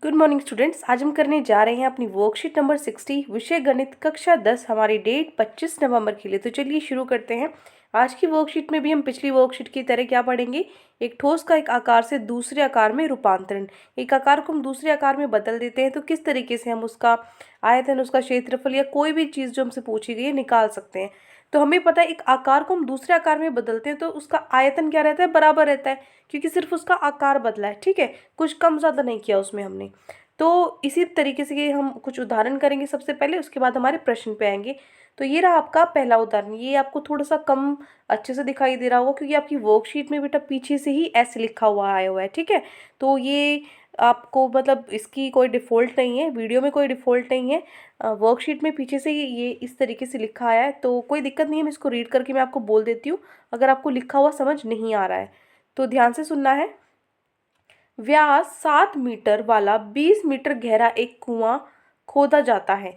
Good morning students. आज हम करने जा रहे हैं अपनी वर्कशीट नंबर 60 विषय गणित कक्षा 10। हमारी डेट 25 नवंबर के लिए। तो चलिए शुरू करते हैं। आज की वर्कशीट में भी हम पिछली वर्कशीट की तरह क्या पढ़ेंगे, एक ठोस का एक आकार से दूसरे आकार में रूपांतरण। एक आकार को हम दूसरे आकार में बदल देते हैं तो किस तरीके से हम उसका आयतन, उसका क्षेत्रफल या कोई भी चीज़ जो हमसे पूछी गई है निकाल सकते हैं। तो हमें पता है एक आकार को हम दूसरे आकार में बदलते हैं तो उसका आयतन क्या रहता है, बराबर रहता है, क्योंकि सिर्फ उसका आकार बदला है। ठीक है, कुछ कम ज़्यादा नहीं किया उसमें हमने। तो इसी तरीके से ये हम कुछ उदाहरण करेंगे सबसे पहले, उसके बाद हमारे प्रश्न पे आएंगे। तो ये रहा आपका पहला उदाहरण। ये आपको थोड़ा सा कम अच्छे से दिखाई दे रहा होगा क्योंकि आपकी वर्कशीट में बेटा पीछे से ही ऐसे लिखा हुआ आया हुआ है। ठीक है, तो ये आपको मतलब इसकी कोई डिफ़ॉल्ट नहीं है, वीडियो में कोई डिफ़ॉल्ट नहीं है, वर्कशीट में पीछे से ही ये इस तरीके से लिखा आया है। तो कोई दिक्कत नहीं है, मैं इसको रीड करके मैं आपको बोल देती हूँ अगर आपको लिखा हुआ समझ नहीं आ रहा है तो ध्यान से सुनना है। व्यास 7 मीटर वाला 20 मीटर गहरा एक कुआं खोदा जाता है।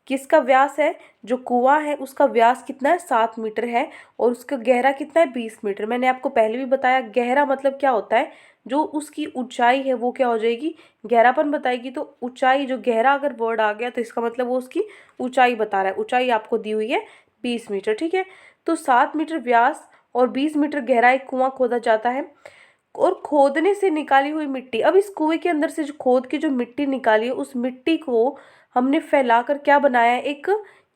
किसका व्यास है, जो कुआं है उसका व्यास कितना है, 7 मीटर है, और उसका गहरा कितना है, 20 मीटर। मैंने आपको पहले भी बताया गहरा मतलब क्या होता है, जो उसकी ऊंचाई है वो क्या हो जाएगी, गहरापन बताएगी। तो ऊंचाई, जो गहरा अगर वर्ड आ गया तो इसका मतलब वो उसकी ऊंचाई बता रहा है। ऊंचाई आपको दी हुई है 20 मीटर। ठीक है, तो 7 मीटर व्यास और 20 मीटर गहरा एक कुआं खोदा जाता है और खोदने से निकाली हुई मिट्टी, अब इस कुएं के अंदर से जो खोद के जो मिट्टी निकाली है उस मिट्टी को हमने फैलाकर क्या बनाया है, एक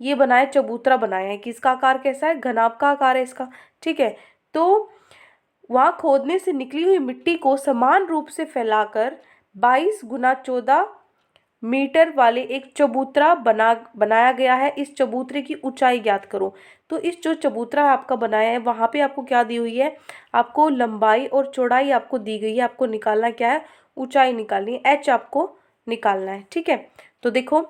ये बनाया, चबूतरा बनाया है। कि इसका आकार कैसा है, घनाभ का आकार है इसका। ठीक है, तो वहाँ खोदने से निकली हुई मिट्टी को समान रूप से फैलाकर 22 गुना 14 मीटर वाले एक चबूतरा बनाया गया है। इस चबूतरे की ऊंचाई ज्ञात करो। तो इस जो चबूतरा आपका बनाया है वहाँ पे आपको क्या दी हुई है, आपको लंबाई और चौड़ाई आपको दी गई है। आपको निकालना क्या है, ऊंचाई निकालनी है, एच आपको निकालना है। ठीक है, तो देखो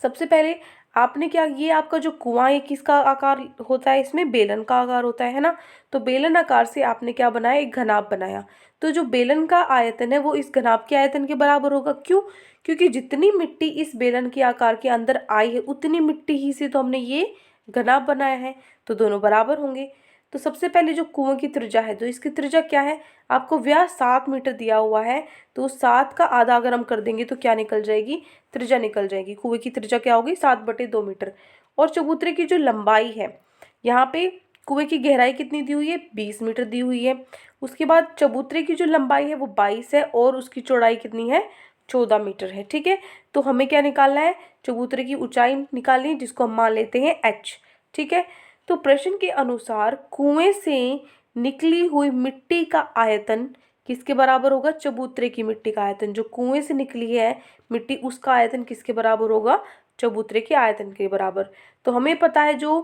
सबसे पहले आपने क्या, ये आपका जो कुआं है किसका आकार होता है, इसमें बेलन का आकार होता है ना। तो बेलन आकार से आपने क्या बनाया, एक घनाभ बनाया। तो जो बेलन का आयतन है वो इस घनाभ के आयतन के बराबर होगा। क्यों, क्योंकि जितनी मिट्टी इस बेलन के आकार के अंदर आई है उतनी मिट्टी ही से तो हमने ये घनाभ बनाया है, तो दोनों बराबर होंगे। तो सबसे पहले जो कुएं की त्रिज्या है, तो इसकी त्रिज्या क्या है, आपको व्यास 7 मीटर दिया हुआ है, तो 7 का आधा अगर हम कर देंगे तो क्या निकल जाएगी, त्रिज्या निकल जाएगी। कुएं की त्रिज्या क्या होगी, 7/2 मीटर। और चबूतरे की जो लंबाई है, यहाँ पे कुएं की गहराई कितनी दी हुई है, 20 मीटर दी हुई है। उसके बाद चबूतरे की जो लंबाई है वो 22 है और उसकी चौड़ाई कितनी है, 14 मीटर है। ठीक है, तो हमें क्या निकालना है, चबूतरे की ऊंचाई निकालनी है जिसको हम मान लेते हैं एच। ठीक है, तो प्रश्न के अनुसार कुएं से निकली हुई मिट्टी का आयतन किसके बराबर होगा, चबूतरे की मिट्टी का आयतन। जो कुएं से निकली है मिट्टी उसका आयतन किसके बराबर होगा, चबूतरे के आयतन के बराबर। तो हमें पता है जो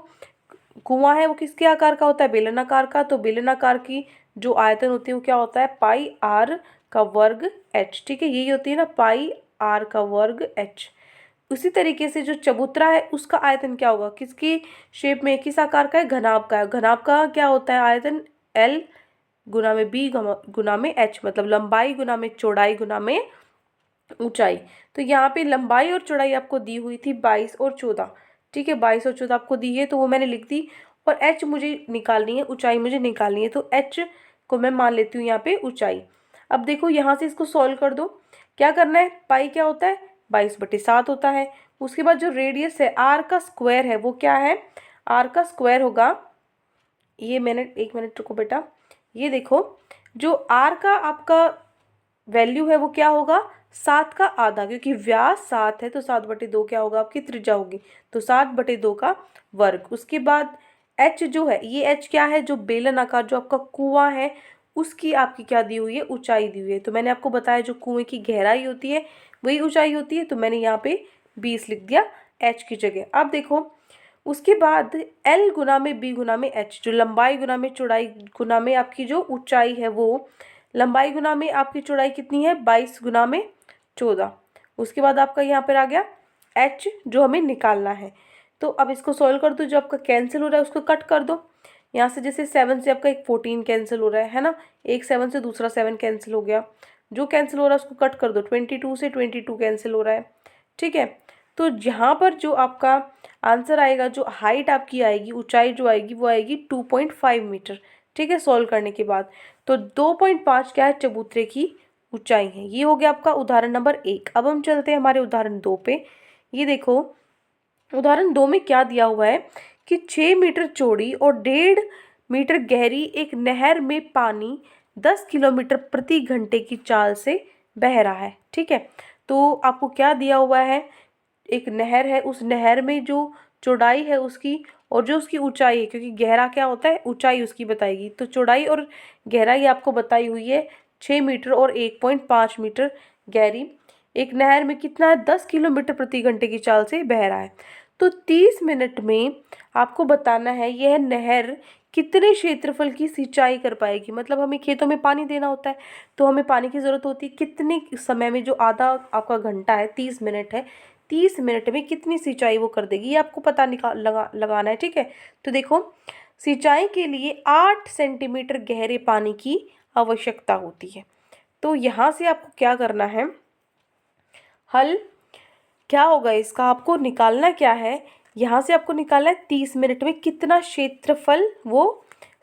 कुआं है वो किसके आकार का होता है, बेलनाकार का। तो बेलनाकार की जो आयतन होती है वो क्या होता है, पाई आर का वर्ग एच। ठीक है, यही होती है ना, पाई आर का वर्ग एच। उसी तरीके से जो चबूतरा है उसका आयतन क्या होगा, किसकी शेप में, किस आकार का है, घनाभ का है। घनाभ का क्या होता है आयतन, एल गुना में बी गुना में एच, मतलब लंबाई गुना में चौड़ाई गुना में ऊंचाई। तो यहाँ पे लंबाई और चौड़ाई आपको दी हुई थी 22 और 14। ठीक है, 22 और 14 आपको दी है तो वो मैंने लिख दी। और एच मुझे निकालनी है, ऊंचाई मुझे निकालनी है, तो एच को मैं मान लेती हूँ यहाँ पे ऊंचाई। अब देखो यहाँ से इसको सॉल्व कर दो। क्या करना है, पाई क्या होता है, 22/7 होता है। उसके बाद जो रेडियस है, आर का स्क्वायर है, वो क्या है, आर का स्क्वायर होगा, ये मैंने, एक मिनट रुको बेटा, ये देखो जो आर का आपका वैल्यू है वो क्या होगा, 7 का आधा, क्योंकि व्यास 7 है तो 7/2 क्या होगा, आपकी त्रिज्या होगी, तो 7/2 का वर्ग। उसके बाद एच जो है, ये एच क्या है, जो बेलन आकार जो आपका कुआं है उसकी आपकी क्या दी हुई है, ऊंचाई दी हुई है। तो मैंने आपको बताया जो कुएं की गहराई होती है वही ऊंचाई होती है, तो मैंने यहाँ पे 20 लिख दिया एच की जगह। अब देखो उसके बाद एल गुना में बी गुना में एच, जो लंबाई गुना में चौड़ाई गुना में आपकी जो ऊंचाई है, वो लंबाई गुना में आपकी चौड़ाई कितनी है, 22 गुना में 14। उसके बाद आपका यहाँ पर आ गया एच जो हमें निकालना है। तो अब इसको सॉल्व कर दो, जो आपका कैंसिल हो रहा है उसको कट कर दो। यहाँ से जैसे 7 से आपका एक 14 कैंसिल हो रहा है ना, एक 7 से दूसरा 7 कैंसिल हो गया। जो कैंसिल हो रहा है उसको कट कर दो, 22 से 22 कैंसिल हो रहा है। ठीक है, तो यहाँ पर जो आपका आंसर आएगा, जो हाइट आपकी आएगी, ऊंचाई जो आएगी वो आएगी 2.5 मीटर। ठीक है, सॉल्व करने के बाद तो 2.5 क्या है, चबूतरे की ऊंचाई है। ये हो गया आपका उदाहरण नंबर 1। अब हम चलते हैं हमारे उदाहरण 2 पे। ये देखो उदाहरण 2 में क्या दिया हुआ है कि 6 मीटर चौड़ी और 1.5 मीटर गहरी एक नहर में पानी 10 किलोमीटर प्रति घंटे की चाल से बह रहा है। ठीक है, तो आपको क्या दिया हुआ है, एक नहर है, उस नहर में जो चौड़ाई है उसकी और जो उसकी ऊंचाई है, क्योंकि गहरा क्या होता है, ऊंचाई उसकी बताएगी, तो चौड़ाई और गहराई आपको बताई हुई है 6 मीटर और 1.5 मीटर गहरी एक नहर में कितना है, 10 किलोमीटर प्रति घंटे की चाल से बह रहा है। तो 30 मिनट में आपको बताना है यह नहर कितने क्षेत्रफल की सिंचाई कर पाएगी। मतलब हमें खेतों में पानी देना होता है, तो हमें पानी की ज़रूरत होती है कितने समय में, जो आधा आपका घंटा है 30 मिनट है, 30 मिनट में कितनी सिंचाई वो कर देगी, ये आपको पता लगाना है। ठीक है, तो देखो सिंचाई के लिए 8 सेंटीमीटर गहरे पानी की आवश्यकता होती है। तो यहाँ से आपको क्या करना है, हल क्या होगा इसका, आपको निकालना क्या है, यहाँ से आपको निकालना है 30 मिनट में कितना क्षेत्रफल वो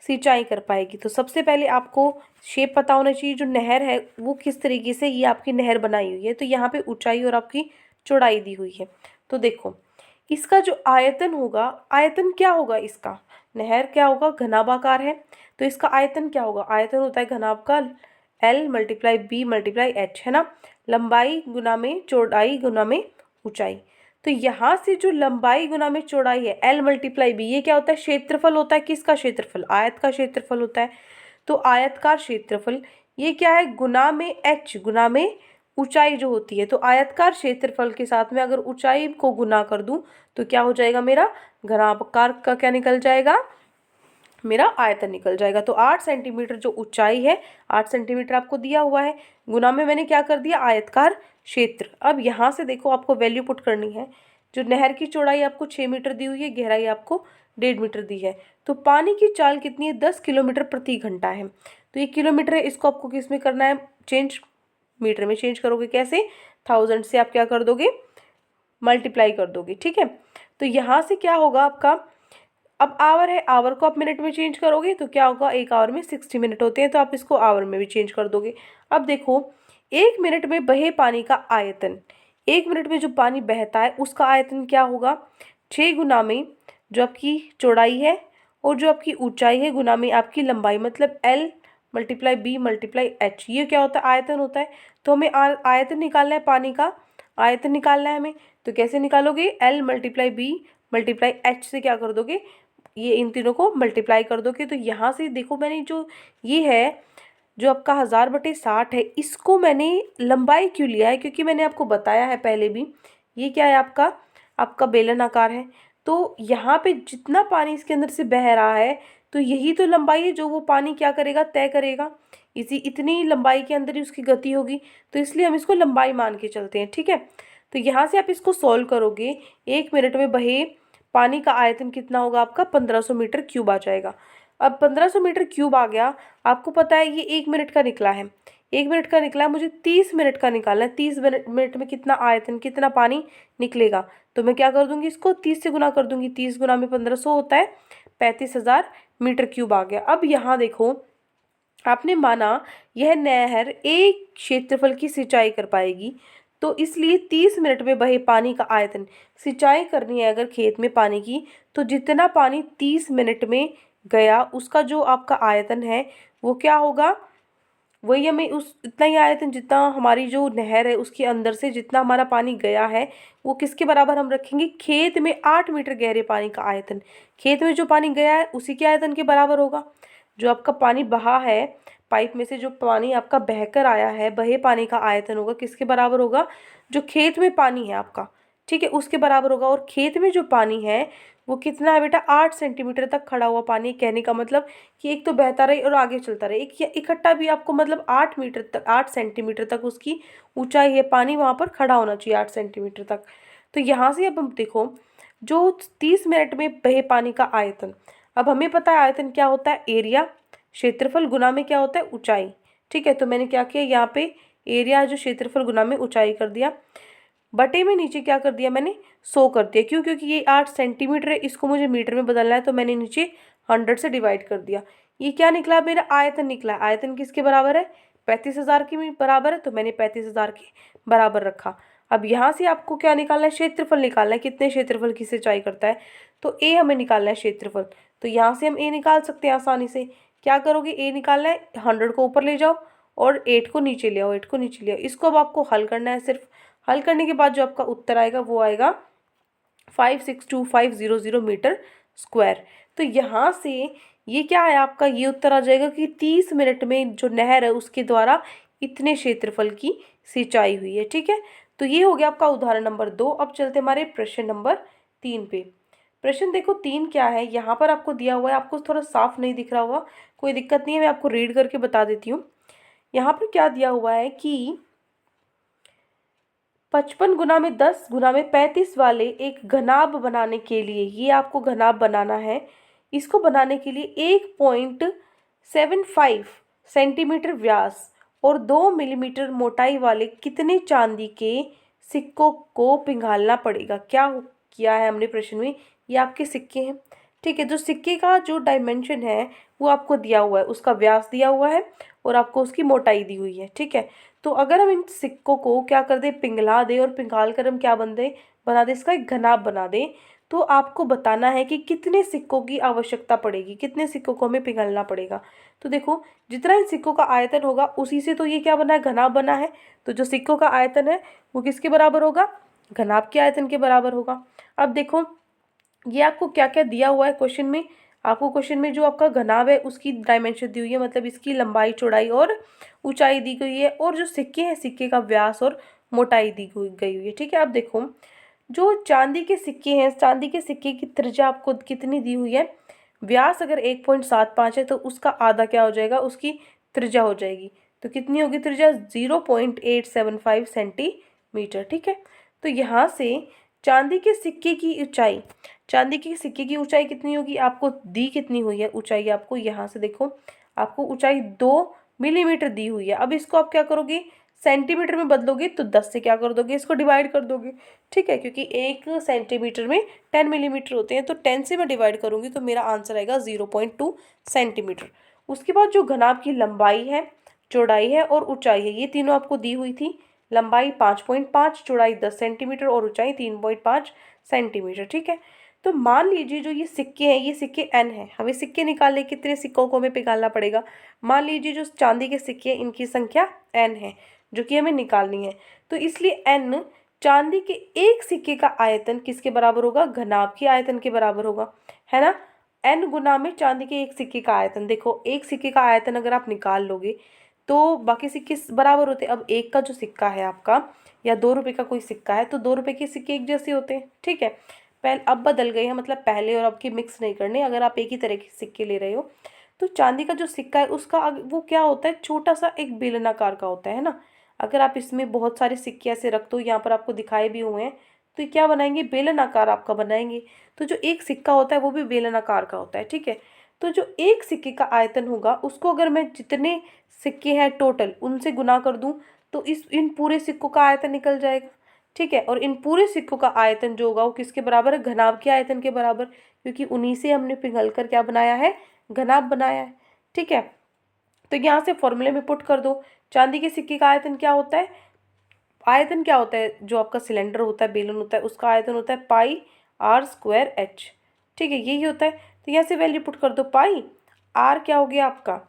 सिंचाई कर पाएगी। तो सबसे पहले आपको शेप पता होना चाहिए, जो नहर है वो किस तरीके से ये आपकी नहर बनाई हुई है। तो यहाँ पे ऊंचाई और आपकी चौड़ाई दी हुई है। तो देखो इसका जो आयतन होगा, आयतन क्या होगा इसका, नहर क्या होगा, घनाभाकार है, तो इसका आयतन क्या होगा, आयतन होता है घनाभ का L multiply B multiply H, है ना, लंबाई गुना में चौड़ाई गुना में ऊंचाई। तो यहाँ से जो लंबाई गुना में चौड़ाई है L मल्टीप्लाई B, ये क्या होता है, क्षेत्रफल होता है, किसका क्षेत्रफल, आयत का क्षेत्रफल होता है। तो आयतकार क्षेत्रफल ये क्या है, गुना में H गुना में ऊंचाई जो होती है। तो आयतकार क्षेत्रफल के साथ में अगर ऊंचाई को गुना कर दूं तो क्या हो जाएगा, मेरा घनाभाकार का क्या निकल जाएगा, मेरा आयतन निकल जाएगा। तो 8 सेंटीमीटर जो ऊंचाई है, 8 सेंटीमीटर आपको दिया हुआ है, गुना में मैंने क्या कर दिया, आयतकार क्षेत्र। अब यहाँ से देखो आपको वैल्यू पुट करनी है। जो नहर की चौड़ाई आपको 6 मीटर दी हुई है, गहराई आपको 1.5 मीटर दी है। तो पानी की चाल कितनी है, 10 किलोमीटर प्रति घंटा है। तो ये किलोमीटर है, इसको आपको किस में करना है, चेंज, मीटर में चेंज करोगे कैसे, 1000 से आप क्या कर दोगे, मल्टीप्लाई कर दोगे। ठीक है, तो यहाँ से क्या होगा आपका, अब आवर है, आवर को आप मिनट में चेंज करोगे तो क्या होगा, 1 आवर में 60 मिनट होते हैं, तो आप इसको आवर में भी चेंज कर दोगे। अब देखो 1 मिनट में बहे पानी का आयतन, 1 मिनट में जो पानी बहता है उसका आयतन क्या होगा, 6 गुना में जो आपकी चौड़ाई है और जो आपकी ऊंचाई है गुना में आपकी लंबाई, मतलब L multiply B multiply H, ये क्या होता है, आयतन होता है। तो हमें आयतन निकालना है, पानी का आयतन निकालना है हमें। तो कैसे निकालोगे, L multiply B multiply H से क्या कर दोगे, ये इन तीनों को मल्टीप्लाई कर दोगे। तो यहाँ से देखो मैंने जो ये है, जो आपका 1000/60 है, इसको मैंने लंबाई क्यों लिया है, क्योंकि मैंने आपको बताया है पहले भी, ये क्या है आपका, आपका बेलन आकार है। तो यहाँ पे जितना पानी इसके अंदर से बह रहा है, तो यही तो लंबाई है जो वो पानी क्या करेगा, तय करेगा, इसी इतनी लंबाई के अंदर ही उसकी गति होगी। तो इसलिए हम इसको लंबाई मान के चलते हैं। ठीक है, तो यहाँ से आप इसको सॉल्व करोगे, 1 मिनट में बहे पानी का आयतन कितना होगा आपका, 1500 मीटर क्यूब आ जाएगा। अब 1500 मीटर क्यूब आ गया, आपको पता है ये 1 मिनट का निकला है, 1 मिनट का निकला है, मुझे 30 मिनट का निकालना है। 30 मिनट में कितना आयतन, कितना पानी निकलेगा, तो मैं क्या कर दूंगी, इसको 30 से गुना कर दूंगी, 30 गुना में 1500 होता है, 35,000 मीटर क्यूब आ गया। अब यहाँ देखो आपने माना यह नहर एक क्षेत्रफल की सिंचाई कर पाएगी, तो इसलिए 30 मिनट में बहे पानी का आयतन, सिंचाई करनी है अगर खेत में पानी की, तो जितना पानी 30 मिनट में गया उसका जो आपका आयतन है वो क्या होगा, वही हमें उस इतना ही आयतन जितना हमारी जो नहर है उसके अंदर से जितना हमारा पानी गया है वो किसके बराबर हम रखेंगे, खेत में 8 मीटर गहरे पानी का आयतन, खेत में जो पानी गया है उसी के आयतन के बराबर होगा। जो आपका पानी बहा है, पाइप में से जो पानी आपका बहकर आया है, बहे पानी का आयतन होगा किसके बराबर होगा, जो खेत में पानी है आपका, ठीक है, उसके बराबर होगा। और खेत में जो पानी है वो कितना है बेटा, 8 सेंटीमीटर तक खड़ा हुआ पानी। कहने का मतलब कि एक तो बहता रहे और आगे चलता रहे, एक या इकट्ठा भी आपको मतलब 8 मीटर तक, 8 सेंटीमीटर तक उसकी ऊंचाई है, पानी वहाँ पर खड़ा होना चाहिए 8 सेंटीमीटर तक। तो यहाँ से अब हम देखो जो 30 मिनट में बहे पानी का आयतन, अब हमें पता है आयतन क्या होता है, एरिया, क्षेत्रफल गुना में क्या होता है, ऊंचाई। ठीक है, तो मैंने क्या किया, यहाँ पे एरिया जो क्षेत्रफल गुना में ऊंचाई कर दिया, बटे में नीचे क्या कर दिया मैंने, 100 कर दिया। क्यों, क्योंकि ये 8 सेंटीमीटर है, इसको मुझे मीटर में बदलना है, तो मैंने नीचे 100 से डिवाइड कर दिया। ये क्या निकला, मेरा आयतन निकला। आयतन किसके बराबर है, 35,000 के बराबर है, तो मैंने 35,000 के बराबर रखा। अब यहाँ से आपको क्या निकालना है, क्षेत्रफल निकालना है, कितने क्षेत्रफल की सिंचाई करता है, तो ए हमें निकालना है क्षेत्रफल। तो यहाँ से हम ए निकाल सकते हैं आसानी से। क्या करोगे, ए निकालना है, 100 को ऊपर ले जाओ और 8 को नीचे ले आओ, 8 को नीचे ले आओ। इसको अब आपको हल करना है सिर्फ। हल करने के बाद जो आपका उत्तर आएगा वो आएगा 562,500 मीटर स्क्वायर। तो यहाँ से ये क्या है आपका, ये उत्तर आ जाएगा कि 30 मिनट में जो नहर है उसके द्वारा इतने क्षेत्रफल की सिंचाई हुई है। ठीक है, तो ये हो गया आपका उदाहरण नंबर 2। अब चलते हमारे प्रश्न नंबर 3 पे। प्रश्न देखो 3 क्या है, यहाँ पर आपको दिया हुआ है, आपको थोड़ा साफ नहीं दिख रहा होगा, कोई दिक्कत नहीं है, मैं आपको रीड करके बता देती हूँ। यहाँ पर क्या दिया हुआ है कि 55 गुना में 10 गुना में 35 वाले एक घनाभ बनाने के लिए, ये आपको घनाभ बनाना है, इसको बनाने के लिए 1.75 सेंटीमीटर व्यास और 2 मिलीमीटर मोटाई वाले कितने चांदी के सिक्कों को पिघालना पड़ेगा। क्या किया है हमने प्रश्न में, ये आपके सिक्के हैं। ठीक है, जो सिक्के का जो डायमेंशन है वो आपको दिया हुआ है, उसका व्यास दिया हुआ है और आपको उसकी मोटाई दी हुई है। ठीक है, तो अगर हम इन सिक्कों को क्या कर दें, पिघला दें, और पिघाल कर हम क्या बना दें, इसका एक घनाभ बना दें, तो आपको बताना है कि कितने सिक्कों की आवश्यकता पड़ेगी, कितने सिक्कों को हमें पिघलना पड़ेगा। तो देखो, जितना इन सिक्कों का आयतन होगा उसी से तो ये क्या बना है, घनाभ बना है। तो जो सिक्कों का आयतन है वो किसके बराबर होगा, घनाभ के आयतन के बराबर होगा। अब देखो, ये आपको क्या क्या दिया हुआ है क्वेश्चन में। आपको क्वेश्चन में जो आपका घनाभ है उसकी डायमेंशन दी हुई है, मतलब इसकी लंबाई, चौड़ाई और ऊंचाई दी गई है, और जो सिक्के हैं सिक्के का व्यास और मोटाई दी गई हुई है। ठीक है, अब देखो, जो चांदी के सिक्के हैं, चांदी के सिक्के की त्रिज्या आपको कितनी दी हुई है, व्यास अगर 1.75 है तो उसका आधा क्या हो जाएगा, उसकी त्रिज्या हो जाएगी। तो कितनी होगी त्रिज्या, 0.875 सेंटीमीटर। ठीक है, तो यहाँ से चांदी के सिक्के की ऊंचाई, चांदी के सिक्के की ऊंचाई कितनी होगी, आपको दी कितनी हुई है ऊंचाई, आपको यहाँ से देखो, आपको ऊंचाई 2 मिलीमीटर दी हुई है। अब इसको आप क्या करोगे, सेंटीमीटर में बदलोगे तो 10 से क्या कर दोगे, इसको डिवाइड कर दोगे। ठीक है, क्योंकि 1 सेंटीमीटर में 10 मिलीमीटर होते हैं, तो 10 से मैं डिवाइड करूँगी तो मेरा आंसर आएगा 0.2 सेंटीमीटर। उसके बाद जो घनाभ की लंबाई है, चौड़ाई है और ऊंचाई है, ये तीनों आपको दी हुई थी। लंबाई 5.5, चौड़ाई 10 सेंटीमीटर और ऊंचाई 3.5 सेंटीमीटर। ठीक है, तो मान लीजिए जो ये सिक्के हैं, ये सिक्के n है, हमें सिक्के निकालने, कितने सिक्कों को हमें पिघालना पड़ेगा। मान लीजिए जो चांदी के सिक्के हैं इनकी संख्या n है, जो कि हमें निकालनी है। तो इसलिए n, चांदी के एक सिक्के का आयतन किसके बराबर होगा, घनाभ के आयतन के बराबर होगा, है ना। n गुना में चांदी के एक सिक्के का आयतन, देखो एक सिक्के का आयतन अगर आप निकाल लोगे तो बाकी सिक्के बराबर होते हैं। अब एक का जो सिक्का है आपका, या 2 रुपये का कोई सिक्का है, तो 2 रुपये के सिक्के एक जैसे होते हैं। ठीक है, पहले अब बदल गए हैं, मतलब पहले और अब की मिक्स नहीं करने। अगर आप एक ही तरह के सिक्के ले रहे हो तो चांदी का जो सिक्का है उसका वो क्या होता है, छोटा सा एक बेलनाकार का होता है ना। अगर आप इसमें बहुत सारे सिक्के ऐसे रख दो, यहाँ पर आपको दिखाए भी हुए हैं, तो ये क्या बनाएंगे, बेलनाकार आपका बनाएंगे। तो जो एक सिक्का होता है वो भी बेलनाकार का होता है। ठीक है, तो जो एक सिक्के का आयतन होगा उसको अगर मैं जितने सिक्के हैं टोटल उनसे गुना कर दूं तो इन पूरे सिक्कों का आयतन निकल जाएगा। ठीक है, और इन पूरे सिक्कों का आयतन जो होगा वो किसके बराबर है, घनाभ के आयतन के बराबर, क्योंकि उन्हीं से हमने पिघल कर क्या बनाया है, घनाभ बनाया है। ठीक है, तो यहाँ से फॉर्मूले में पुट कर दो। चांदी के सिक्के का आयतन क्या होता है, आयतन क्या होता है, जो आपका सिलेंडर होता है, बेलन होता है, उसका आयतन होता है पाई r स्क्वायर h। ठीक है, यही होता है। तो यहाँ से वैल्यू पुट कर दो, पाई r क्या हो गया आपका,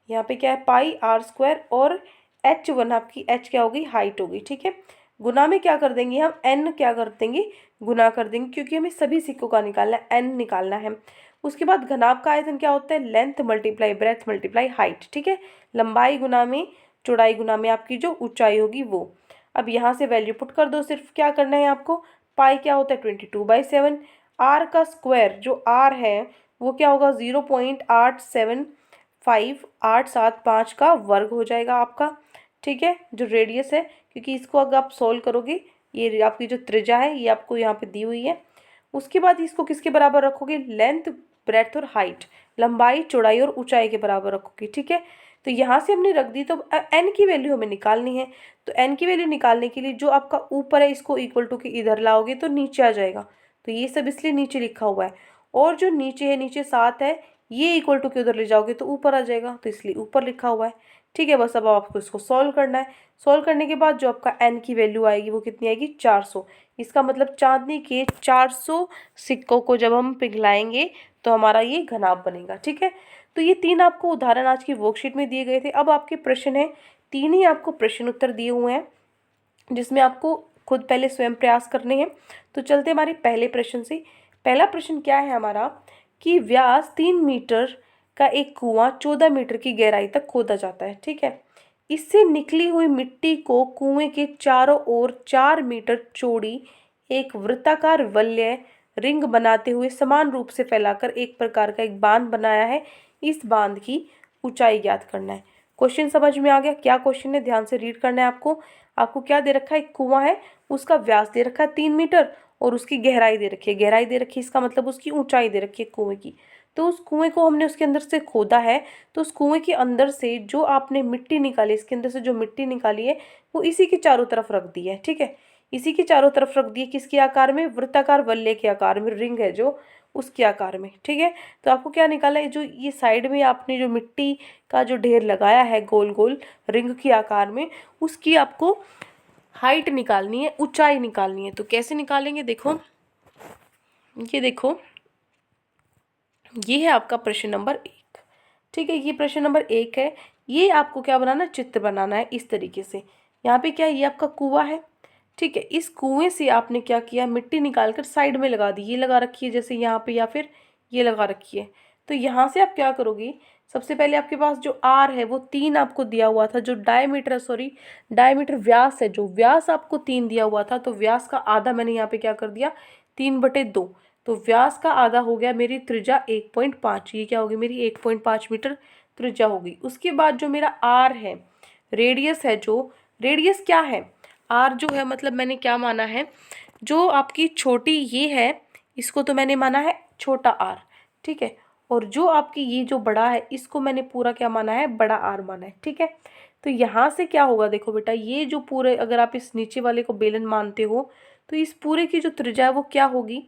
यहाँ पे क्या है पाई r स्क्वायर, और h1 आपकी, h क्या होगी, हाइट होगी। ठीक है, गुना में क्या कर देंगे हम, n क्या कर देंगे, गुना कर देंगे, क्योंकि हमें सभी सिक्कों का निकालना है, n निकालना है। उसके बाद घनाभ का आयतन क्या होता है, length multiply breath multiply height. ठीक है, लंबाई गुना में चौड़ाई गुना में आपकी जो ऊंचाई होगी वो। अब यहाँ से वैल्यू पुट कर दो, सिर्फ क्या करना है आपको, पाई क्या होता है 22/7, r का स्क्वायर जो r है वो क्या होगा 0.875 का वर्ग हो जाएगा आपका। ठीक है, जो रेडियस है, क्योंकि इसको अगर आप सोल्व करोगे, ये आपकी जो त्रिज्या है ये आपको यहाँ पे दी हुई है। उसके बाद इसको किसके बराबर रखोगे, लेंथ ब्रेथ और हाइट, लंबाई चौड़ाई और ऊंचाई के बराबर रखोगे। ठीक है, तो यहाँ से हमने रख दी। तो n की वैल्यू हमें निकालनी है, तो n की वैल्यू निकालने के लिए जो आपका ऊपर है इसको इक्वल टू के इधर लाओगे तो नीचे आ जाएगा। तो ये सब इसलिए नीचे लिखा हुआ है, और जो नीचे है, नीचे 7 है, ये इक्वल टू के उधर ले जाओगे तो ऊपर आ जाएगा, तो इसलिए ऊपर लिखा हुआ है। ठीक है। बस अब आपको इसको सॉल्व करना है। सॉल्व करने के बाद जो आपका n की वैल्यू आएगी वो कितनी आएगी, 400। इसका मतलब चांदनी के 400 सिक्कों को जब हम पिघलाएंगे तो हमारा ये घनाभ बनेगा। ठीक है। तो ये 3 आपको उदाहरण आज की वर्कशीट में दिए गए थे। अब आपके प्रश्न है, 3 ही आपको प्रश्न उत्तर दिए हुए हैं जिसमें आपको खुद पहले स्वयं प्रयास करने हैं। तो चलते हमारे पहले प्रश्न से। पहला प्रश्न क्या है हमारा कि व्यास 3 मीटर का एक कुआं 14 मीटर की गहराई तक खोदा जाता है। ठीक है। इससे निकली हुई मिट्टी को कुएं के चारों ओर 4 मीटर चौड़ी एक वृत्ताकार वलय रिंग बनाते हुए समान रूप से फैलाकर एक प्रकार का एक बांध बनाया है। इस बांध की ऊंचाई ज्ञात करना है। क्वेश्चन समझ में आ गया? क्या क्वेश्चन है, ध्यान से रीड करना है आपको। आपको क्या दे रखा है, एक कुआं है, उसका व्यास दे रखा है 3 मीटर और उसकी गहराई दे रखी है। गहराई दे रखी है इसका मतलब उसकी ऊंचाई दे रखी है कुएं की। तो उस कुएं को हमने उसके अंदर से खोदा है, तो उस कुएं के अंदर से जो आपने मिट्टी निकाली, इसके अंदर से जो मिट्टी निकाली है वो इसी के चारों तरफ रख दी है। ठीक है। इसी के चारों तरफ रख दी है, किसके आकार में, वृत्ताकार वलय के आकार में, रिंग है जो उसके आकार में। ठीक है। तो आपको क्या निकाला है, जो ये साइड में आपने जो मिट्टी का जो ढेर लगाया है गोल गोल रिंग के आकार में, उसकी आपको हाइट निकालनी है, ऊंचाई निकालनी है। तो कैसे निकालेंगे, देखो ये देखो, ये है आपका प्रश्न नंबर 1। ठीक है। ये प्रश्न नंबर 1 है। ये आपको क्या बनाना है, चित्र बनाना है इस तरीके से। यहाँ पे क्या है, ये आपका कुआं है। ठीक है। इस कुएं से आपने क्या किया, मिट्टी निकाल कर साइड में लगा दी। ये लगा रखी है जैसे यहाँ पे, या फिर ये लगा रखी है। तो यहाँ से आप क्या करोगे, सबसे पहले आपके पास जो आर है वो 3 आपको दिया हुआ था, जो डायमीटर, सॉरी डायमीटर व्यास है, जो व्यास आपको 3 दिया हुआ था, तो व्यास का आधा मैंने यहाँ पे क्या कर दिया, 3/2। तो व्यास का आधा हो गया मेरी त्रिज्या 1.5। ये क्या होगी, मेरी 1.5 मीटर त्रिज्या होगी। उसके बाद जो मेरा आर है, रेडियस है, जो रेडियस क्या है, आर जो है मतलब मैंने क्या माना है, जो आपकी छोटी ये है इसको तो मैंने माना है छोटा आर। ठीक है। और जो आपकी ये जो बड़ा है इसको मैंने पूरा क्या माना है, बड़ा आर माना है। ठीक है। तो यहाँ से क्या होगा, देखो बेटा, ये जो पूरे, अगर आप इस नीचे वाले को बेलन मानते हो तो इस पूरे की जो त्रिज्या है वो क्या होगी,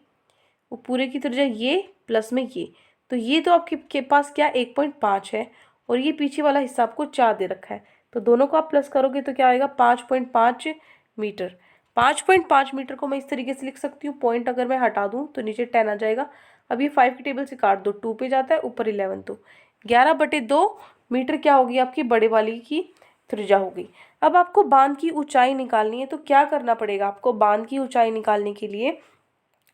वो पूरे की त्रिज्या ये प्लस में ये। तो ये तो आपके के पास क्या 1.5 है, और ये पीछे वाला हिस्सा आपको 4 दे रखा है। तो दोनों को आप प्लस करोगे तो क्या आएगा, 5.5 मीटर। 5.5 मीटर को मैं इस तरीके से लिख सकती हूँ, पॉइंट अगर मैं हटा दूँ तो नीचे 10 आ जाएगा। अब ये 5 की टेबल से काट दो, 2 पे जाता है, ऊपर 11, तो 11/2 मीटर क्या होगी, आपकी बड़े वाली की त्रिज्या होगी। अब आपको बांध की ऊंचाई निकालनी है, तो क्या करना पड़ेगा आपको, बांध की ऊंचाई निकालने के लिए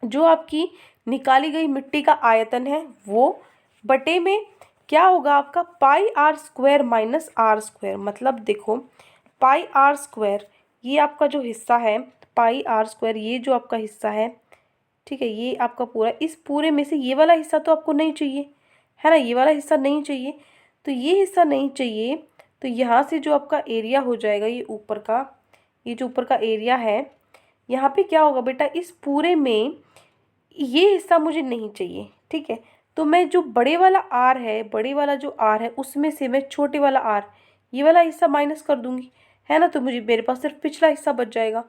जो आपकी निकाली गई मिट्टी का आयतन है वो बटे में क्या होगा आपका, pi R square minus R square. मतलब देखो, पाई आर स्क्वायर ये आपका जो हिस्सा है, पाई आर स्क्वायर ये जो आपका हिस्सा है, ठीक है, ये आपका पूरा, इस पूरे में से ये वाला हिस्सा तो आपको नहीं चाहिए, है ना, ये वाला हिस्सा नहीं चाहिए। तो ये हिस्सा नहीं चाहिए, तो यहाँ से जो आपका एरिया हो जाएगा, ये ऊपर का, ये जो ऊपर का एरिया है, यहाँ पे क्या होगा बेटा, इस पूरे में ये हिस्सा मुझे नहीं चाहिए। ठीक है। तो मैं जो बड़े वाला आर है, बड़े वाला जो आर है उसमें से मैं छोटे वाला आर, ये वाला हिस्सा माइनस कर दूंगी, है ना। तो मुझे, मेरे पास सिर्फ पिछला हिस्सा बच जाएगा,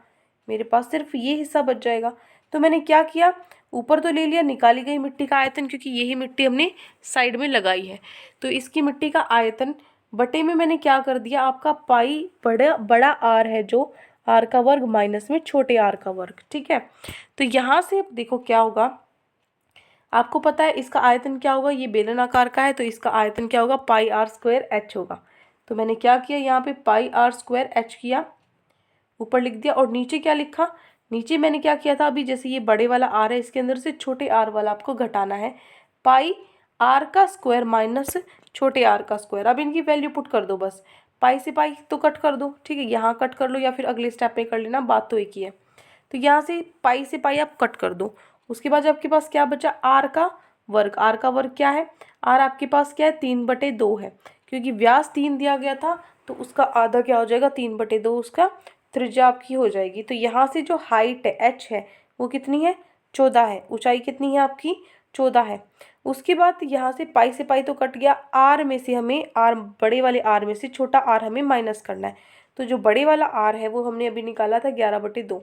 मेरे पास सिर्फ ये हिस्सा बच जाएगा। तो मैंने क्या किया, ऊपर तो ले लिया निकाली गई मिट्टी का आयतन, क्योंकि यही मिट्टी हमने साइड में लगाई है। तो इसकी मिट्टी का आयतन बटे में मैंने क्या कर दिया, आपका पाई बड़ा आर है जो आर का वर्ग माइनस में छोटे आर का वर्ग। ठीक है। तो यहाँ से देखो क्या होगा, आपको पता है इसका आयतन क्या होगा, ये बेलन आकार का है तो इसका आयतन क्या होगा, पाई आर स्क्वायर एच होगा। तो मैंने क्या किया, यहाँ पे पाई आर स्क्वायर एच किया, ऊपर लिख दिया, और नीचे क्या लिखा, नीचे मैंने क्या किया था, अभी जैसे ये बड़े वाला आर है इसके अंदर से छोटे आर वाला आपको घटाना है, पाई आर का स्क्वायर माइनस छोटे आर का स्क्वायर। अब इनकी वैल्यू पुट कर दो, बस पाई से पाई तो कट कर दो। ठीक है। यहाँ कट कर लो या फिर अगले स्टेप में कर लेना, बात तो एक ही है। तो यहाँ से पाई आप कट कर दो। उसके बाद आपके पास क्या बचा, आर का वर्ग। आर का वर्ग क्या है, आर आपके पास क्या है, 3/2 है, क्योंकि व्यास 3 दिया गया था तो उसका आधा क्या हो जाएगा, 3/2 उसका त्रिज्या आपकी हो जाएगी। तो यहाँ से जो हाइट है एच है वो कितनी है, 14 है। ऊंचाई कितनी है आपकी, 14 है। उसके बाद यहाँ से पाई तो कट गया, आर में से हमें, आर बड़े वाले आर में से छोटा आर हमें माइनस करना है। तो जो बड़े वाला आर है वो हमने अभी निकाला था 11/2।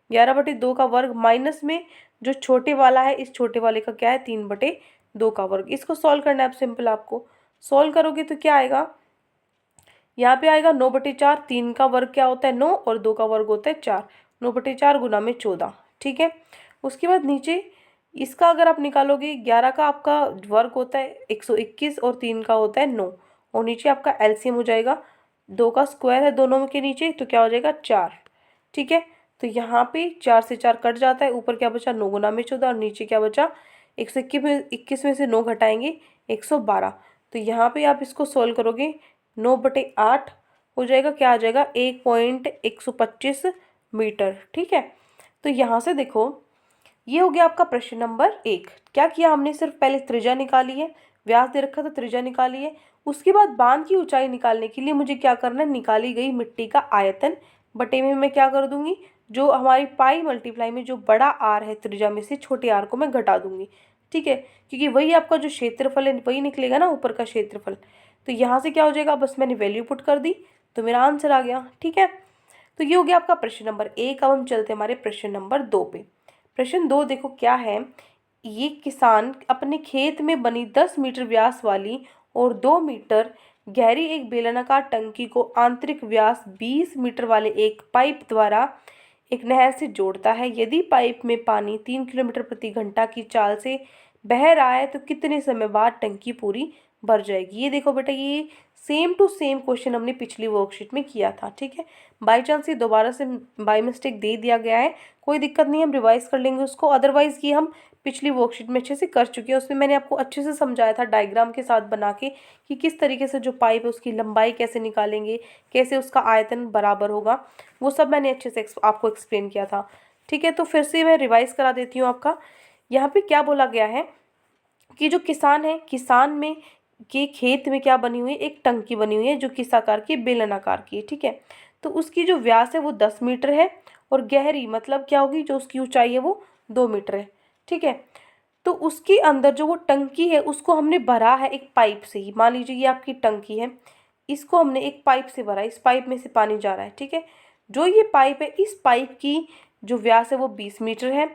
11/2 का वर्ग माइनस में जो छोटे वाला है, इस छोटे वाले का क्या है, 3/2 का वर्ग। इसको सॉल्व करना है अब सिंपल, आपको सॉल्व करोगे तो क्या आएगा, यहाँ पे आएगा 9/4, 3 का वर्ग क्या होता है 9 और 2 का वर्ग होता है 4, 9/4 गुना में 14। ठीक है, उसके बाद नीचे इसका अगर आप निकालोगे 11 का आपका वर्ग होता है 121 और 3 का होता है 9, और नीचे आपका एलसीएम हो जाएगा 2 का स्क्वायर है दोनों के नीचे, तो क्या हो जाएगा 4। ठीक है, तो यहाँ पे 4 से 4 कट जाता है, ऊपर क्या बचा 9 गुना में 14 और नीचे क्या बचा 121 में से 9 घटाएंगे 112। तो यहाँ पे आप इसको सोल्व करोगे 9/8 हो जाएगा, क्या आ जाएगा 1.125 मीटर। ठीक है, तो यहाँ से देखो ये हो गया आपका प्रश्न नंबर 1। क्या किया हमने, सिर्फ पहले त्रिज्या निकाली है, व्यास दे रखा था त्रिज्या निकाली है, उसके बाद बांध की ऊंचाई निकालने के लिए मुझे क्या करना है, निकाली गई मिट्टी का आयतन बटे में मैं क्या कर दूंगी, जो हमारी पाई मल्टीप्लाई में जो बड़ा आर है त्रिज्या में से छोटे आर को मैं घटा दूंगी। ठीक है, क्योंकि वही आपका जो क्षेत्रफल है वही निकलेगा ना ऊपर का क्षेत्रफल। तो यहाँ से क्या हो जाएगा, बस मैंने वैल्यू पुट कर दी तो मेरा आंसर आ गया। ठीक है, तो ये हो गया आपका प्रश्न नंबर 1। अब हम चलते हैं हमारे प्रश्न नंबर 2 पे। प्रश्न 2 देखो क्या है, ये किसान अपने खेत में बनी 10 मीटर व्यास वाली और 2 मीटर गहरी एक बेलनाकार टंकी को आंतरिक व्यास 20 मीटर वाले एक पाइप द्वारा एक नहर से जोड़ता है। यदि पाइप में पानी 3 किलोमीटर प्रति घंटा की चाल से बह रहा है तो कितने समय बाद टंकी पूरी भर जाएगी। ये देखो बेटा, ये सेम टू सेम क्वेश्चन हमने पिछली वर्कशीट में किया था। ठीक है, बाई चांस ये दोबारा से बाई मिस्टेक दे दिया गया है, कोई दिक्कत नहीं, हम रिवाइज कर लेंगे उसको। अदरवाइज ये हम पिछली वर्कशीट में अच्छे से कर चुके हैं, उसमें मैंने आपको अच्छे से समझाया था डायग्राम के साथ बना के कि किस तरीके से जो पाइप है उसकी लंबाई कैसे निकालेंगे, कैसे उसका आयतन बराबर होगा, वो सब मैंने अच्छे से आपको एक्सप्लेन किया था। ठीक है, तो फिर से मैं रिवाइज करा देती हूँ आपका। यहाँ पे क्या बोला गया है कि जो किसान है, किसान में के खेत में क्या बनी हुई है, एक टंकी बनी हुई है जो किस आकार की, बेलन की है। ठीक है, तो उसकी जो व्यास है वो 10 मीटर है और गहरी मतलब क्या होगी, जो उसकी ऊंचाई है वो 2 मीटर है। ठीक है, तो उसके अंदर जो वो टंकी है उसको हमने भरा है एक पाइप से ही। मान लीजिए ये आपकी टंकी है, इसको हमने एक पाइप से भरा है, इस पाइप में से पानी जा रहा है। ठीक है, जो ये पाइप है, इस पाइप की जो व्यास है वो 20 मीटर है।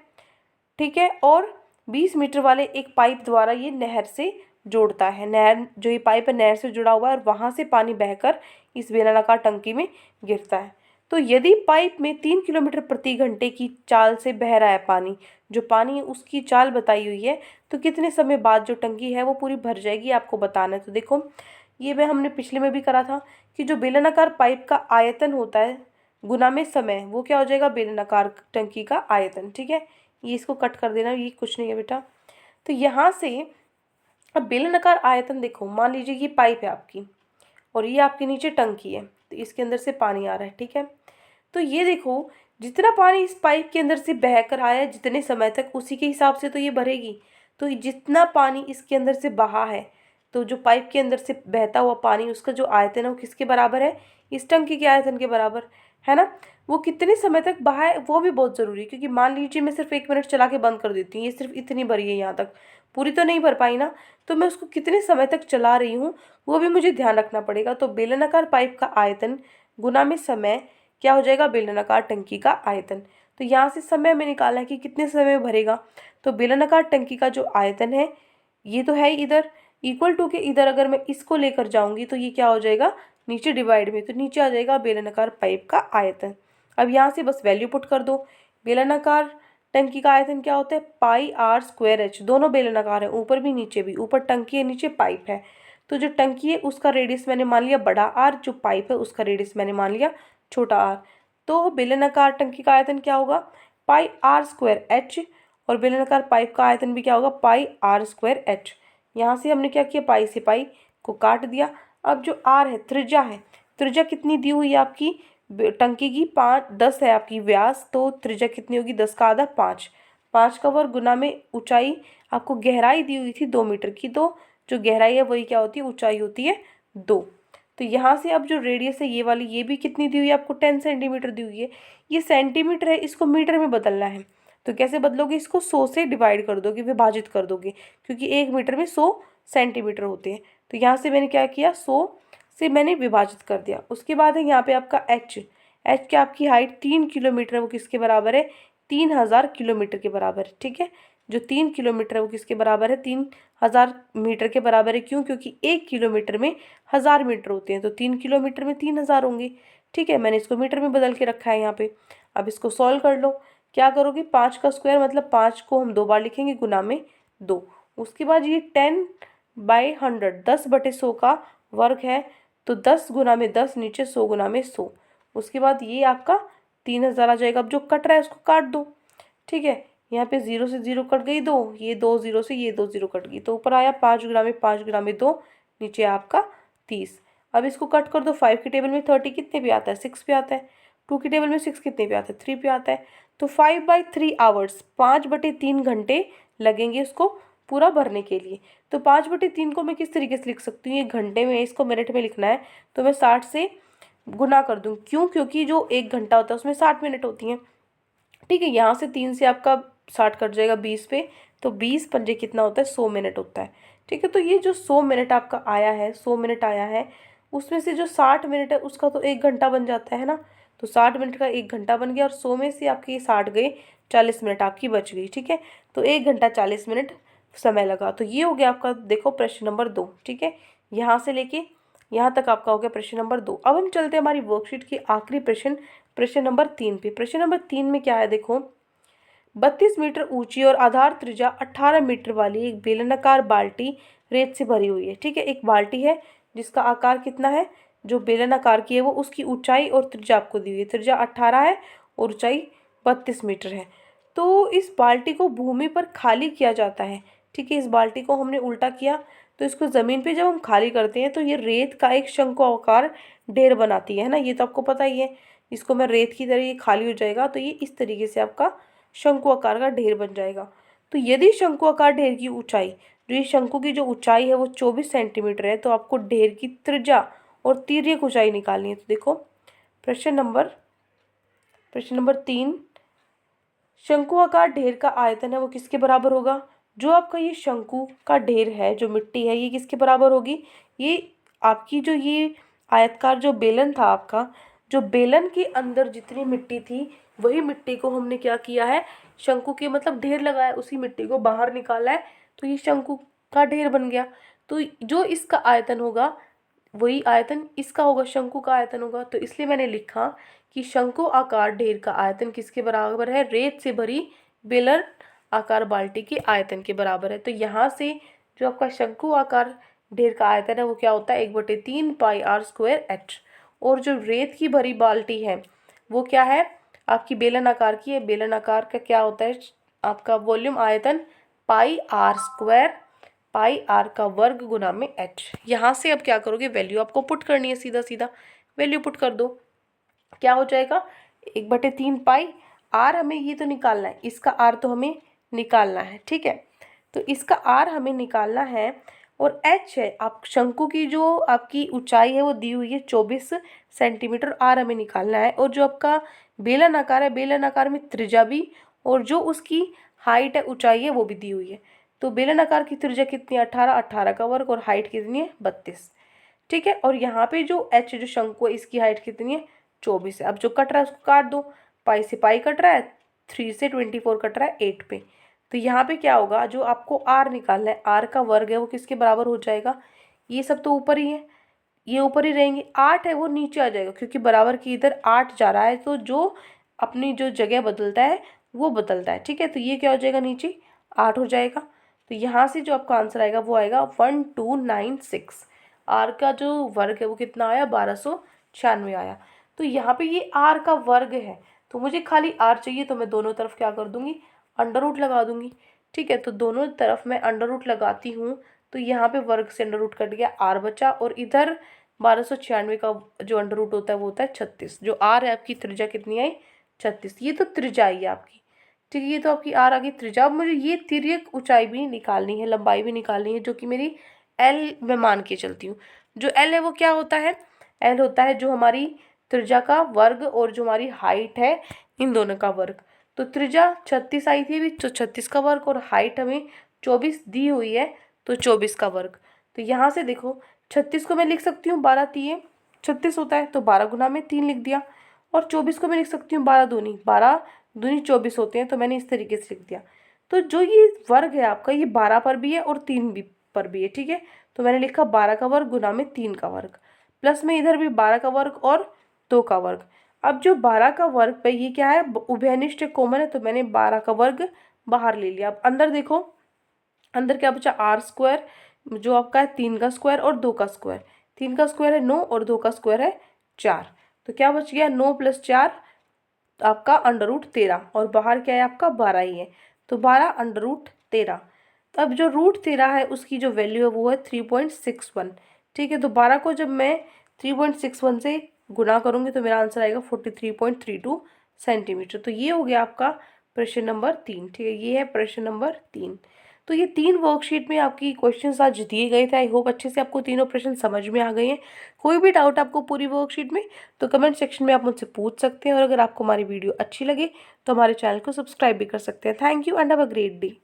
ठीक है, और 20 मीटर वाले एक पाइप द्वारा ये नहर से जोड़ता है। नहर जो ये पाइप है नहर से जुड़ा हुआ है और वहाँ से पानी बहकर इस बेलनाकार टंकी में गिरता है। तो यदि पाइप में 3 किलोमीटर प्रति घंटे की चाल से बह रहा है पानी, जो पानी है उसकी चाल बताई हुई है, तो कितने समय बाद जो टंकी है वो पूरी भर जाएगी, आपको बताना है। तो देखो ये हमने पिछले में भी करा था कि जो बेलनाकार पाइप का आयतन होता है गुना में समय, वो क्या हो जाएगा, बेलनाकार टंकी का आयतन। ठीक है, ये इसको कट कर देना, ये कुछ नहीं है बेटा। तो यहाँ से अब बेलनाकार आयतन देखो, मान लीजिए ये पाइप है आपकी और ये आपके नीचे टंकी है, तो इसके अंदर से पानी आ रहा है। ठीक है, तो ये देखो जितना पानी इस पाइप के अंदर से बह कर आया है जितने समय तक, उसी के हिसाब से तो ये भरेगी। तो जितना पानी इसके अंदर से बहा है, तो जो पाइप के अंदर से बहता हुआ पानी उसका जो आयतन है वो किसके बराबर है, इस टंकी के आयतन के बराबर है ना। वो कितने समय तक बहा है वो भी बहुत ज़रूरी है, क्योंकि मान लीजिए मैं सिर्फ 1 मिनट चला के बंद कर देती हूँ, ये सिर्फ इतनी भरी है यहाँ तक, पूरी तो नहीं भर पाई ना, तो मैं उसको कितने समय तक चला रही हूँ वो भी मुझे ध्यान रखना पड़ेगा। तो बेलनाकार पाइप का आयतन गुना में समय क्या हो जाएगा, बेलनाकार टंकी का आयतन। तो यहाँ से समय हमें निकालना है कि कितने समय में भरेगा। तो बेलनाकार टंकी का जो आयतन है ये तो है इधर, इक्वल टू के इधर अगर मैं इसको लेकर जाऊंगी तो ये क्या हो जाएगा, नीचे डिवाइड में, तो नीचे आ जाएगा बेलनाकार पाइप का आयतन। अब यहाँ से बस वैल्यू पुट कर दो। बेलनाकार टंकी का आयतन क्या होता है, पाई आर स्क्वायर एच, दोनों बेलनाकार है, ऊपर भी नीचे भी, ऊपर टंकी है नीचे पाइप है। तो जो टंकी है उसका रेडियस मैंने मान लिया बड़ा आर, जो पाइप है उसका रेडियस मैंने मान लिया छोटा आर। तो बेलनाकार टंकी का आयतन क्या होगा, पाई आर स्क्वायर एच, और बेलनाकार पाइप का आयतन भी क्या होगा, पाई आर स्क्वायर एच। यहाँ से हमने क्या किया, पाई से पाई को काट दिया। अब जो आर है त्रिज्या है, त्रिज्या कितनी दी हुई है आपकी टंकी की, 10 है आपकी व्यास, तो त्रिज्या कितनी होगी, 10 का आधा 5, 5 का वर्ग गुना में ऊंचाई, आपको गहराई दी हुई थी 2 मीटर की, तो जो गहराई है वही क्या होती है, ऊंचाई होती है 2। तो यहाँ से अब जो रेडियस है ये वाली, ये भी कितनी दी हुई है आपको, 10 सेंटीमीटर दी हुई है। ये सेंटीमीटर है, इसको मीटर में बदलना है। तो कैसे बदलोगे, इसको 100 से डिवाइड कर दोगे, विभाजित कर दोगे, क्योंकि 1 मीटर में 100 सेंटीमीटर होते हैं। तो यहाँ से मैंने क्या किया, 100 से मैंने विभाजित कर दिया। उसके बाद है यहाँ पे आपका एच, एच की आपकी हाइट 3 किलोमीटर है, वो किसके बराबर है, 3000 किलोमीटर के बराबर है। ठीक है, जो 3 किलोमीटर है वो किसके बराबर है, 3000 मीटर के बराबर है। क्यों, क्योंकि 1 किलोमीटर में 1000 मीटर होते हैं, तो 3 किलोमीटर में 3000 होंगे। ठीक है, मैंने इसको मीटर में बदल के रखा है यहाँ पे। अब इसको सॉल्व कर लो। क्या करोगे, 5 का स्क्वायर मतलब 5 को हम 2 बार लिखेंगे, गुना में 2। उसके बाद ये 10/100, 10/100 का वर्ग है, तो 10 गुना में 10, नीचे 100 गुना में 100। उसके बाद ये आपका 3000 आ जाएगा। अब जो कट रहा है उसको काट दो। ठीक है, यहाँ पे 0 से 0 कट गई, 2, ये 2 0 से ये 2 0 कट गई, तो ऊपर आया 5 गुना में 5 गुना में 2, नीचे आपका 30। अब इसको कट कर दो। 5 की टेबल में 30 कितने पे आता है, 6 पे आता है। 2 की टेबल में 6 कितने पे आता है, 3 पे आता है। तो 5/3 आवर्स, 5/3 घंटे लगेंगे इसको पूरा भरने के लिए। तो 5/3 को मैं किस तरीके से लिख सकती हूँ, ये घंटे में, इसको मिनट में लिखना है, तो मैं 60 से गुना कर दूँ। क्यों, क्योंकि जो 1 घंटा होता है उसमें 60 मिनट होती हैं। ठीक है, यहाँ से 3 से आपका 60 कट जाएगा 20 पे, तो 20 पंजे कितना होता है, 100 मिनट होता है। ठीक है, तो ये जो 100 मिनट आपका आया है, 100 मिनट आया है, उसमें से जो 60 मिनट है उसका तो 1 घंटा बन जाता है ना। तो 60 मिनट का 1 घंटा बन गया, और 100 में से आपके 60 गए, 40 मिनट आपकी बच गई। ठीक है, तो 1 घंटा 40 मिनट समय लगा। तो ये हो गया आपका, देखो, प्रश्न नंबर 2। ठीक है, यहाँ से लेके यहाँ तक आपका हो गया प्रश्न नंबर 2। अब हम चलते हैं हमारी वर्कशीट की आखिरी प्रश्न, प्रश्न नंबर 3 पे। प्रश्न नंबर 3 में क्या है, देखो, 32 मीटर ऊंची और आधार त्रिज्या 18 मीटर वाली एक बेलनाकार बाल्टी रेत से भरी हुई है। ठीक है, एक बाल्टी है जिसका आकार कितना है, जो बेलनाकार की है, वो उसकी ऊंचाई और त्रिज्या आपको दी हुई है। त्रिज्या 18 है और ऊंचाई 32 मीटर है। तो इस बाल्टी को भूमि पर खाली किया जाता है। ठीक है, इस बाल्टी को हमने उल्टा किया, तो इसको ज़मीन पे जब हम खाली करते हैं तो ये रेत का एक शंकु आकार ढेर बनाती है ना, ये तो आपको पता ही है। इसको मैं रेत की तरह, ये खाली हो जाएगा तो ये इस तरीके से आपका शंकु आकार का ढेर बन जाएगा। तो यदि शंकु आकार ढेर की ऊंचाई, जो ये शंकु की जो ऊंचाई है वो 24 सेंटीमीटर है, तो आपको ढेर की त्रिज्या और तिर्यक ऊंचाई निकालनी है। तो देखो, प्रश्न नंबर 3, शंकु आकार ढेर का आयतन है वो किसके बराबर होगा। जो आपका ये शंकु का ढेर है, जो मिट्टी है, ये किसके बराबर होगी, ये आपकी जो ये आयतकार जो बेलन था आपका, जो बेलन के अंदर जितनी मिट्टी थी वही मिट्टी को हमने क्या किया है, शंकु के मतलब ढेर लगाया, उसी मिट्टी को बाहर निकाला है, तो ये शंकु का ढेर बन गया। तो जो इसका आयतन होगा वही आयतन इसका होगा, शंकु का आयतन होगा। तो इसलिए मैंने लिखा कि शंकु आकार ढेर का आयतन किसके बराबर है, रेत से भरी बेलन आकार बाल्टी के आयतन के बराबर है। तो यहाँ से जो आपका शंकु आकार ढेर का आयतन है वो क्या होता है, 1/3 πr²h। और जो रेत की भरी बाल्टी है वो क्या है, आपकी बेलन आकार की है। बेलन आकार का क्या होता है, आपका वॉल्यूम आयतन πr², πr का वर्ग गुना में h। यहाँ से अब क्या करोगे, वैल्यू आपको पुट करनी है, सीधा सीधा वैल्यू पुट कर दो। क्या हो जाएगा, 1/3 आर हमें ये तो निकालना है, इसका आर तो हमें निकालना है। ठीक है, तो इसका आर हमें निकालना है, और एच है आप शंकु की जो आपकी ऊंचाई है वो दी हुई है 24 सेंटीमीटर, आर हमें निकालना है। और जो आपका बेलन आकार है, बेलन आकार में त्रिज्या भी, और जो उसकी हाइट है, ऊंचाई है, वो भी दी हुई है। तो बेलन आकार की त्रिज्या कितनी है, 18, 18 का वर्ग, और हाइट कितनी है, 32। ठीक है, और यहाँ पे जो एच जो शंकु है इसकी हाइट कितनी है, 24 है। अब जो कट रहा है उसको काट दो, पाई से पाई कट रहा है, 3 से 24 कट रहा है 8 पे। तो यहाँ पे क्या होगा, जो आपको आर निकालना है, आर का वर्ग है वो किसके बराबर हो जाएगा, ये सब तो ऊपर ही है, ये ऊपर ही रहेंगे। 8 है वो नीचे आ जाएगा, क्योंकि बराबर की इधर 8 जा रहा है, तो जो अपनी जो जगह बदलता है वो बदलता है। ठीक है, तो ये क्या हो जाएगा, नीचे 8 हो जाएगा। तो यहाँ से जो आपका आंसर आएगा वो आएगा 1296। आर का जो वर्ग है वो कितना आया, 1296 आया। तो यहाँ पे ये आर का वर्ग है, तो मुझे खाली आर चाहिए, तो मैं दोनों तरफ क्या कर दूंगी, अंडर रूट लगा दूंगी। ठीक है, तो दोनों तरफ मैं अंडर रूट लगाती हूँ, तो यहाँ पे वर्ग से अंडर रूट कट गया, आर बचा, और इधर 1296 का जो अंडर रूट होता है वो होता है 36। जो आर है आपकी त्रिज्या कितनी आई, 36। ये तो त्रिज्या आई है आपकी। ठीक है, ये तो आपकी आर आ गई त्रिज्या। अब मुझे ये तिर्यक ऊंचाई भी निकालनी है, लंबाई भी निकालनी है, जो कि मेरी एल में मान के चलती हूँ। जो एल है वो क्या होता है, एल होता है जो हमारी त्रिज्या का वर्ग और जो हमारी हाइट है, इन दोनों का वर्ग। तो त्रिज्या 36 आई थी अभी, तो 36 का वर्ग, और हाइट हमें 24 दी हुई है, तो 24 का वर्ग। तो यहाँ से देखो, 36 को मैं लिख सकती हूँ 12 तिये 36 होता है, तो 12 गुना में 3 लिख दिया। और 24 को मैं लिख सकती हूँ 12 दूनी 24 होते हैं, तो मैंने इस तरीके से लिख दिया। तो जो ये वर्ग है आपका, ये 12 पर भी है और 3 भी पर भी है, ठीक है। तो मैंने लिखा 12 का वर्ग गुना में 3 का वर्ग, प्लस में इधर भी 12 का वर्ग और 2 का वर्ग। अब जो 12 का वर्ग पे ये क्या है, उभयनिष्ठ कॉमन है, तो मैंने 12 का वर्ग बाहर ले लिया। अब अंदर देखो, अंदर क्या बचा, आर स्क्वायर, जो आपका है 3 का स्क्वायर और 2 का स्क्वायर। 3 का स्क्वायर है 9 और 2 का स्क्वायर है 4, तो क्या बच गया 9 + 4 आपका √13, और बाहर क्या है आपका 12 ही है, तो 12 √13। अब जो √13 है उसकी जो वैल्यू है वो है 3.61, ठीक है। तो 12 को जब मैं 3.61 से गुना करूँगी तो मेरा आंसर आएगा 43.32 सेंटीमीटर। तो ये हो गया आपका प्रश्न नंबर 3, ठीक है। ये है प्रश्न नंबर 3। तो ये 3 वर्कशीट में आपकी क्वेश्चंस आज दिए गए थे। आई होप अच्छे से आपको तीनों प्रश्न समझ में आ गए हैं। कोई भी डाउट आपको पूरी वर्कशीट में, तो कमेंट सेक्शन में आप मुझसे पूछ सकते हैं। और अगर आपको हमारी वीडियो अच्छी लगे तो हमारे चैनल को सब्सक्राइब भी कर सकते हैं। Thank you and have a great day.